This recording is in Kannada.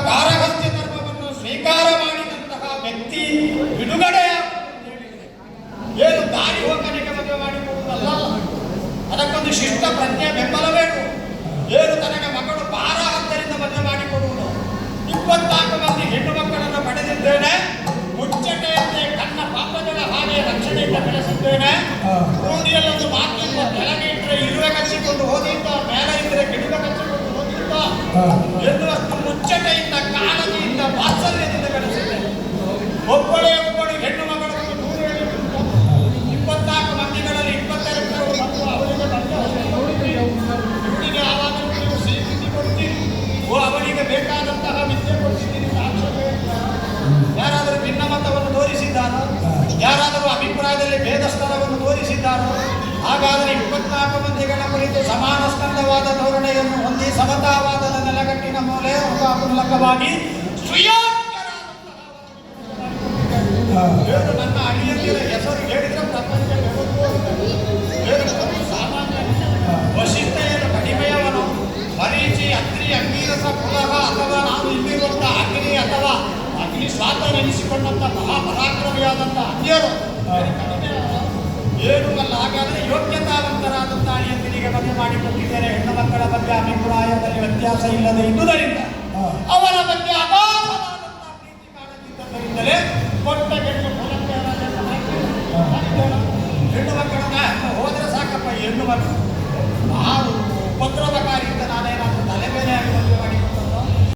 ಗಾರಹಸ್ತ್ಯ ಧರ್ಮವನ್ನು ಸ್ವೀಕಾರ ಮಾಡಿದಂತಹ ವ್ಯಕ್ತಿ ಬಿಡುಗಡೆಯ ಏನು ದಾರಿ ಹೋಗನಿಗೆ ಮದುವೆ ಮಾಡಿಕೊಡುವುದಲ್ಲ, ಅದಕ್ಕೊಂದು ಶಿಷ್ಟ ಪ್ರಜ್ಞೆ ಬೆಂಬಲ ಬೇಕು. ಏನು ತನಗೆ ಮಗಳು ಗಾರಹಸ್ಥರಿಂದ ಮದುವೆ ಮಾಡಿಕೊಡುವುದು. 24 ಮಂದಿ ಹೆಣ್ಣು ಮಕ್ಕಳನ್ನು ಪಡೆದಿದ್ದೇನೆ, ಮುಚ್ಚಟೆಯಂತೆ ಕಣ್ಣ ಪಾಪಗಳ ಹಾಗೆ ರಕ್ಷಣೆಯಿಂದ ಬೆಳೆಸಿದ್ದೇನೆ. ರೂಢಿಯಲ್ಲೊಂದು ಮಾತಿಂದ ಕೆಳಗೆ ಇಟ್ಟರೆ ಇರುವೆ ಕಚ್ಚಿಕೊಂಡು ಹೋದಿದ್ದ, ಮೇಲೆ ಇದ್ದರೆ ಗಿಡುಗ ಕಚ್ಚಿಕೊಂಡು ಹೋದಿದ್ದ ಎನ್ನುವಷ್ಟು ಮುಚ್ಚಟೆಯಿಂದ, ಕಾಳಜಿಯಿಂದ, ವಾತ್ಸಲ್ಯದಿಂದ ಬೆಳೆಸಿದ್ದೇನೆ. ಒಬ್ಬಳು ಹೆಣ್ಣು ಮಗಳನ್ನು ದೂರ ಹೇಳಿಬಿಟ್ಟು 24 ಮಂದಿಗಳಲ್ಲಿ 22 ಮತ್ತು ಅವರಿಗೆ ಇವಳಿಗೆ ಆವಾಗಲೂ ನೀವು ಸ್ವೀಕೃತಿ ಕೊಡ್ತೀರಿ, ಅವಳಿಗೆ ಬೇಕಾದಂತಹ ವಿದ್ಯೆ ಕೊಡ್ತಿದ್ದೀರಿ. ಯಾರಾದರೂ ಭಿನ್ನಮತವನ್ನು ತೋರಿಸಿದ್ದಾರೋ, ಯಾರಾದರೂ ಅಭಿಪ್ರಾಯದಲ್ಲಿ ಭೇದಸ್ಥರವನ್ನು ತೋರಿಸಿದ್ದಾರೋ, ಹಾಗಾದರೆ 24 ಮಂದಿಗಳ ಕುರಿತು ಸಮಾನ ಸ್ಕಂದವಾದ ಧೋರಣೆಯನ್ನು ಹೊಂದಿ ಸಮತಾವಾದದ ನೆಲಗಟ್ಟಿನ ಮೂಲೆ ಮೂಲಕವಾಗಿ ನನ್ನ ಅಳಿಯಂದಿರ ಹೆಸರು ಹೇಳಿದ್ರೆ ಪ್ರಪಂಚ ಸಾಮಾನ್ಯ. ವಶಿಷ್ಠೆಯನ್ನು ಕಡಿಮೆಯವನು, ಮರೀಚಿ, ಅಗ್ನಿ, ಅಂಗೀರಸ, ಪುಲಹ ಅಥವಾ ನಾನು ಇಲ್ಲಿರುವಂತಹ ಅಗ್ನಿ ಅಥವಾ ಅಗ್ನಿ ಸ್ವಾತನೆನಿಸಿಕೊಂಡಂತ ಮಹಾಪರಾಕ್ರಮಿಯಾದಂಥ ಅನ್ಯರು ಏನು ಅಲ್ಲ. ಹಾಗಾದರೆ ಯೋಗ್ಯತಾವಂತರಾದಂಥ ಅಳಿಯಂದಿರಿಗೆ ಮದುವೆ ಮಾಡಿಕೊಟ್ಟಿದ್ದೇನೆ. ಹೆಣ್ಣು ಮಕ್ಕಳ ಬಗ್ಗೆ ಅಭಿಪ್ರಾಯದಲ್ಲಿ ವ್ಯತ್ಯಾಸ ಇಲ್ಲದೆ ಇದ್ದುದರಿಂದ, ಅವರ ಬಗ್ಗೆ ಅಗಾಧವಾದಂತಹ ಪ್ರೀತಿ ಕಾಣದಿದ್ದರಿಂದಲೇ ಕೊಟ್ಟ ಹೆಣ್ಣು ಹೆಣ್ಣು ಮಕ್ಕಳನ್ನ ಹೋದರೆ ಸಾಕಪ್ಪ. ಹೆಣ್ಣು ಮಕ್ಕಳು ನಾನು ಉಪದ್ರವಕಾರಿಯಿಂದ ನಾನೇನಾದರೂ ತಲೆ ಮೇಲೆ ಆಗಿ ಮದುವೆ ಮಾಡಿಕೊಟ್ಟು